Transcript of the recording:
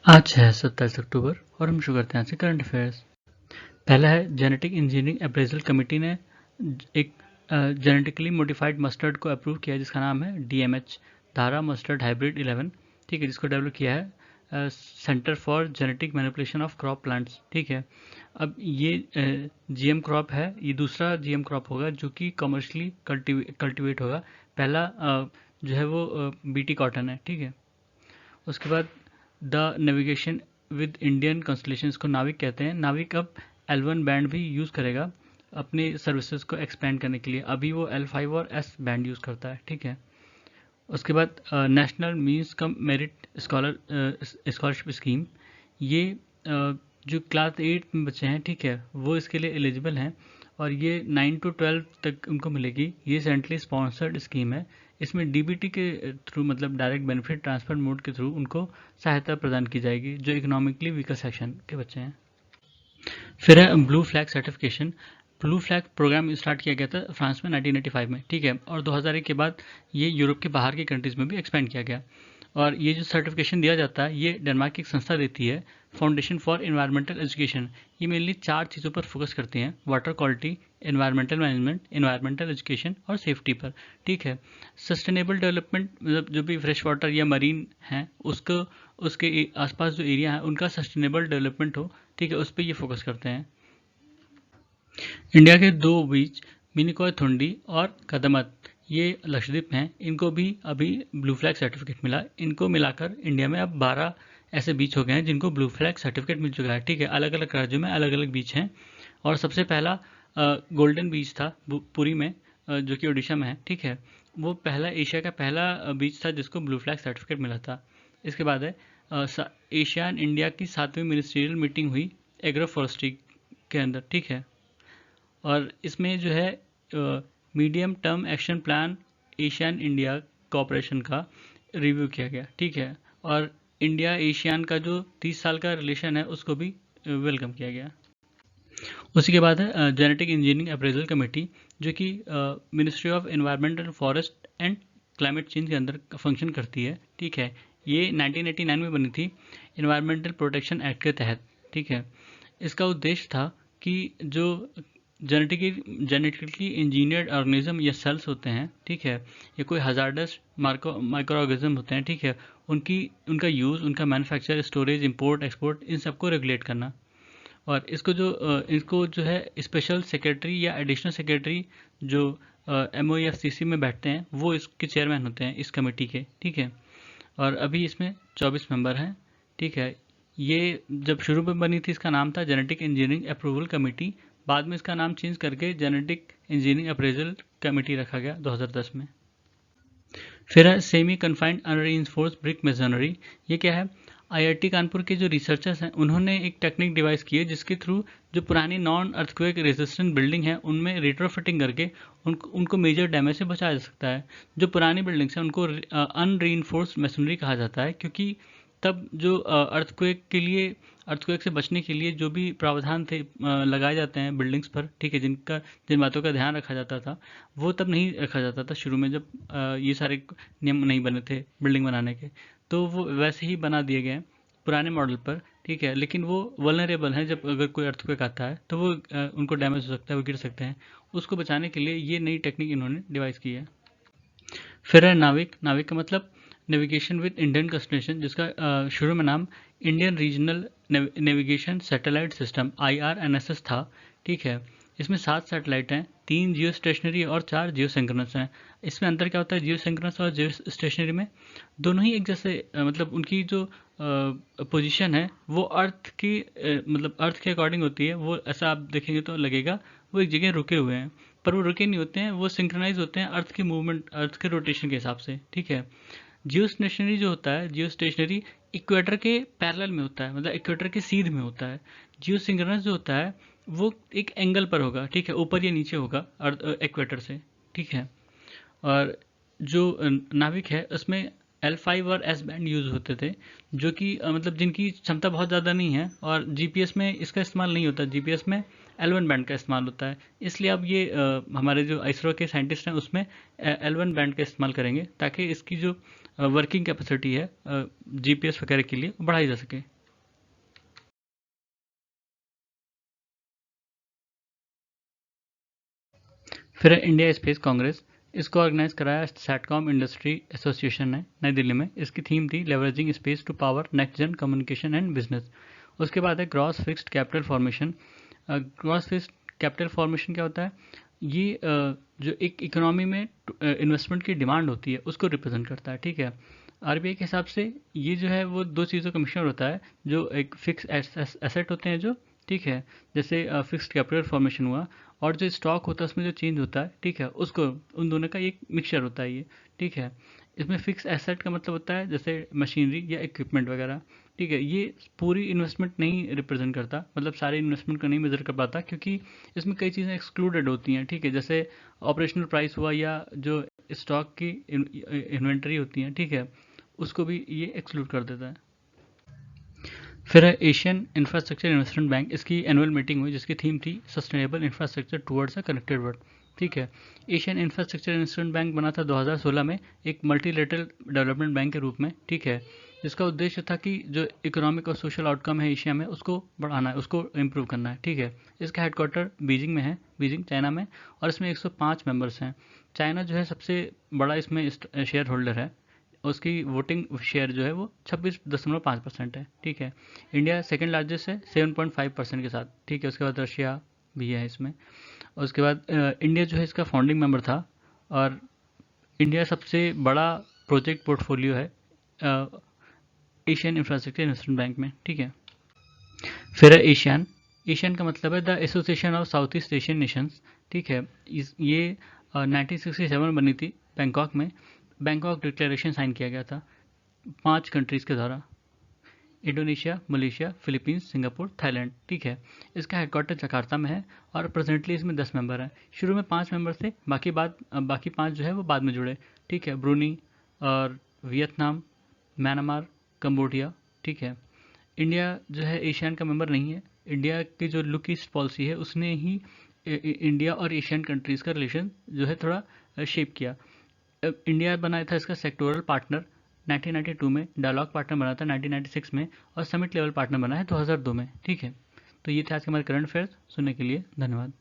आज है 27 अक्टूबर और हम शुरू करते हैं आज से करंट अफेयर्स। पहला है जेनेटिक इंजीनियरिंग अप्रेजल कमेटी ने एक जेनेटिकली मॉडिफाइड मस्टर्ड को अप्रूव किया है जिसका नाम है DMH धारा मस्टर्ड हाइब्रिड 11, ठीक है, जिसको डेवलप किया है centre for genetic manipulation of crop plants, ठीक है। अब ये GM क्रॉप है, ये दूसरा GM क्रॉप होगा जो कि कमर्शियली कल्टिवेट होगा। पहला जो है वो BT कॉटन है, ठीक है। उसके बाद the navigation with Indian constellation को नाविक कहते हैं। नाविक अब L1 बैंड भी यूज़ करेगा अपने सर्विसेज को एक्सपेंड करने के लिए। अभी वो L5 और S बैंड यूज़ करता है, ठीक है। उसके बाद national means cum merit scholarship scheme, ये जो क्लास 8 में बच्चे हैं, ठीक है, वो इसके लिए एलिजिबल हैं और ये 9 to 12 तक उनको मिलेगी। ये सेंट्रली स्पॉन्सर्ड स्कीम है। इसमें DBT के थ्रू मतलब डायरेक्ट बेनिफिट ट्रांसफर मोड के थ्रू उनको सहायता प्रदान की जाएगी जो इकोनॉमिकली वीकर सेक्शन के बच्चे हैं। फिर है blue flag certification. Blue flag program start किया गया था फ्रांस में 1985 में, ठीक है, और 2001 के बाद ये यूरोप के बाहर के कंट्रीज़ में भी एक्सपेंड किया गया। और ये जो सर्टिफिकेशन दिया जाता है ये डेनमार्क की एक संस्था देती है, फाउंडेशन फॉर एनवायरमेंटल एजुकेशन। ये मेनली 4 चीज़ों पर फोकस करती हैं: water quality, environmental management, environmental education और सेफ्टी पर, ठीक है। सस्टेनेबल डेवलपमेंट मतलब जो भी फ्रेश वाटर या मरीन है उसको उसके आसपास जो एरिया है उनका सस्टेनेबल डेवलपमेंट हो, ठीक है, उस पर ये फोकस करते हैं। इंडिया के 2 बीच मिनिकॉय थुंडी और कदमत ये लक्षद्वीप हैं, इनको भी अभी ब्लू फ्लैग सर्टिफिकेट मिला। इनको मिलाकर इंडिया में अब 12 ऐसे बीच हो गए हैं जिनको ब्लू फ्लैग सर्टिफिकेट मिल चुका है, ठीक है। अलग अलग राज्यों में अलग अलग बीच हैं और सबसे पहला गोल्डन बीच था पुरी में, जो कि उड़ीसा में है, ठीक है। वो पहला एशिया का पहला बीच था जिसको ब्लू फ्लैग सर्टिफिकेट मिला था। इसके बाद है एशिया एंड इंडिया की 7वीं मिनिस्ट्रियल मीटिंग हुई एग्रो फॉरेस्ट्री के अंदर, ठीक है। और इसमें जो है medium term action plan Asian India cooperation का रिव्यू किया गया, ठीक है। और इंडिया एशियान का जो 30 साल का रिलेशन है उसको भी वेलकम किया गया। उसी के बाद है जेनेटिक इंजीनियरिंग अप्रेजल कमेटी, जो कि ministry of environment and forest and climate change के अंदर फंक्शन करती है, ठीक है। ये 1989 में बनी थी एनवायरमेंटल प्रोटेक्शन एक्ट के तहत, ठीक है। इसका उद्देश्य था कि जो जेनेटिकली इंजीनियर्ड ऑर्गेनिज्म या सेल्स होते हैं, ठीक है, या कोई हजार्डस माइक्रो ऑर्गेनिज्म होते हैं, ठीक है, उनका यूज़, उनका मैन्युफैक्चर, स्टोरेज, इंपोर्ट, एक्सपोर्ट, इन सबको रेगुलेट करना। और इसको जो है स्पेशल सेक्रेटरी या एडिशनल सेक्रेटरी जो MOEFCC में बैठते हैं वो इसके चेयरमैन होते हैं इस कमेटी के, ठीक है। और अभी इसमें 24 मेंबर हैं, ठीक है। ये जब शुरू में बनी थी इसका नाम था जेनेटिक इंजीनियरिंग अप्रूवल कमेटी, बाद में इसका नाम चेंज करके जेनेटिक इंजीनियरिंग अप्रेजल कमेटी रखा गया 2010 में। फिर है semi confined unreinforced brick masonry. ये क्या है? IIT कानपुर के जो रिसर्चर्स हैं उन्होंने एक टेक्निक डिवाइस की है जिसके थ्रू जो पुरानी नॉन अर्थक्वेक रेजिस्टेंट बिल्डिंग है उनमें रिट्रोफिटिंग करके उनको मेजर डैमेज से बचाया जा सकता है। जो पुरानी बिल्डिंग्स हैं उनको अनरीइंफोर्स्ड मेसनरी कहा जाता है, क्योंकि तब जो अर्थक्वेक से बचने के लिए जो भी प्रावधान थे लगाए जाते हैं बिल्डिंग्स पर, ठीक है, जिन बातों का ध्यान रखा जाता था वो तब नहीं रखा जाता था शुरू में, जब ये सारे नियम नहीं बने थे बिल्डिंग बनाने के, तो वो वैसे ही बना दिए गए हैं पुराने मॉडल पर, ठीक है। लेकिन वो वल्नरेबल हैं, जब अगर कोई अर्थक्वेक आता है तो वो उनको डैमेज हो सकता है, वो गिर सकते हैं। उसको बचाने के लिए ये नई टेक्निक इन्होंने डिवाइस की है। फिर है नाविक। नाविक का मतलब नेविगेशन विद इंडियन कॉन्स्टलेशन, जिसका शुरू में नाम Indian regional navigation satellite system IRNSS था, ठीक है। इसमें 7 सैटेलाइट हैं, 3 जियो स्टेशनरी और 4 जियो सिंक्रोनस हैं। इसमें अंतर क्या होता है जियो सिंक्रोनस और जियो स्टेशनरी में? दोनों ही एक जैसे मतलब उनकी जो पोजीशन है वो अर्थ की मतलब अर्थ के अकॉर्डिंग होती है। वो ऐसा आप देखेंगे तो लगेगा वो एक जगह रुके हुए हैं, पर वो रुके नहीं होते हैं, वो सिंक्रोनाइज होते हैं अर्थ के मूवमेंट, अर्थ के रोटेशन के हिसाब से, ठीक है। जियो स्टेशनरी जो होता है, जियो स्टेशनरी इक्वेटर के पैरेलल में होता है, मतलब इक्वेटर के सीध में होता है। जियो सिंक्रोनस जो होता है वो एक एंगल पर होगा, ठीक है, ऊपर या नीचे होगा अर्थ इक्वेटर से, ठीक है। और जो नाविक है उसमें L5 और S बैंड यूज़ होते थे, जो कि मतलब जिनकी क्षमता बहुत ज़्यादा नहीं है, और GPS में इसका इस्तेमाल नहीं होता। GPS में L1 बैंड का इस्तेमाल होता है, इसलिए अब ये हमारे जो इसरो के साइंटिस्ट हैं उसमें L1 बैंड का इस्तेमाल करेंगे ताकि इसकी जो वर्किंग कैपेसिटी है GPS वगैरह के लिए बढ़ाई जा सके। फिर है इंडिया स्पेस कांग्रेस। इसको ऑर्गेनाइज कराया सैटकॉम इंडस्ट्री एसोसिएशन ने नई दिल्ली में। इसकी थीम थी leveraging space to power next gen communication and business. उसके बाद है gross fixed capital formation. Gross fixed capital formation क्या होता है? ये जो एक इकोनॉमी में इन्वेस्टमेंट की डिमांड होती है उसको रिप्रेजेंट करता है, ठीक है। आरबीआई के हिसाब से ये जो है वो दो चीज़ों का मिश्रण होता है, जो एक फिक्स एसेट होते हैं जो, ठीक है, जैसे फिक्स्ड कैपिटल फॉर्मेशन हुआ, और जो स्टॉक होता है उसमें जो चेंज होता है, ठीक है, उसको उन दोनों का एक मिक्सचर होता है ये, ठीक है। इसमें फिक्स एसेट का मतलब होता है जैसे मशीनरी या इक्विपमेंट वगैरह, ठीक है। ये पूरी इन्वेस्टमेंट नहीं रिप्रेजेंट करता, मतलब सारी इन्वेस्टमेंट को नहीं मेजर कर पाता, क्योंकि इसमें कई चीज़ें एक्सक्लूडेड होती हैं, ठीक है, जैसे ऑपरेशनल प्राइस हुआ या जो स्टॉक की इन्वेंटरी होती है, ठीक है, उसको भी ये एक्सक्लूड कर देता है। फिर है एशियन इंफ्रास्ट्रक्चर इन्वेस्टमेंट बैंक। इसकी एनुअल मीटिंग हुई जिसकी थीम थी sustainable infrastructure towards a connected world, ठीक है। एशियन इंफ्रास्ट्रक्चर इन्वेस्टमेंट बैंक बना था 2016 में एक मल्टीलेटरल डेवलपमेंट बैंक के रूप में, ठीक है, जिसका उद्देश्य था कि जो इकोनॉमिक और सोशल आउटकम है एशिया में उसको बढ़ाना है, उसको इम्प्रूव करना है, ठीक है। इसका हेडक्वार्टर बीजिंग में है, बीजिंग चाइना में, और इसमें 105 मेंबर्स हैं। चाइना जो है सबसे बड़ा इसमें शेयर होल्डर है। उसकी वोटिंग शेयर जो है वो 26.5% है, ठीक है। इंडिया सेकंड लार्जेस्ट है 7.5% के साथ, ठीक है। उसके बाद रशिया भी है इसमें। और उसके बाद इंडिया जो है इसका फाउंडिंग मेंबर था, और इंडिया सबसे बड़ा प्रोजेक्ट पोर्टफोलियो है एशियन इंफ्रास्ट्रक्चर इन्वेस्टमेंट बैंक में, ठीक है। फिर है एशियन। एशियन का मतलब है the association of south east Asian Nations, ठीक है। ये 1967 बनी थी बैंकॉक में। बैंकॉक डिक्लेरेशन साइन किया गया था 5 कंट्रीज़ के द्वारा: Indonesia, Malaysia, Philippines, Singapore, Thailand, ठीक है। इसका हेडक्वार्टर जकार्ता में है, और प्रेजेंटली इसमें 10 मेंबर हैं। शुरू में 5 मेंबर थे, बाकी 5 जो है वो बाद में जुड़े, ठीक है। ब्रूनी और वियतनाम, म्यांमार, कंबोडिया, ठीक है। इंडिया जो है एशियन का मेंबर नहीं है। इंडिया की जो लुक ईस्ट पॉलिसी है उसने ही इंडिया और एशियन कंट्रीज़ का रिलेशन जो है थोड़ा शेप किया। इंडिया बनाया था इसका सेक्टोरल पार्टनर 1992 में, डायलॉग पार्टनर बना था 1996 में, और समिट लेवल पार्टनर बना है 2002 में, ठीक है। तो ये थे आज के हमारे करंट अफेयर्स। सुनने के लिए धन्यवाद।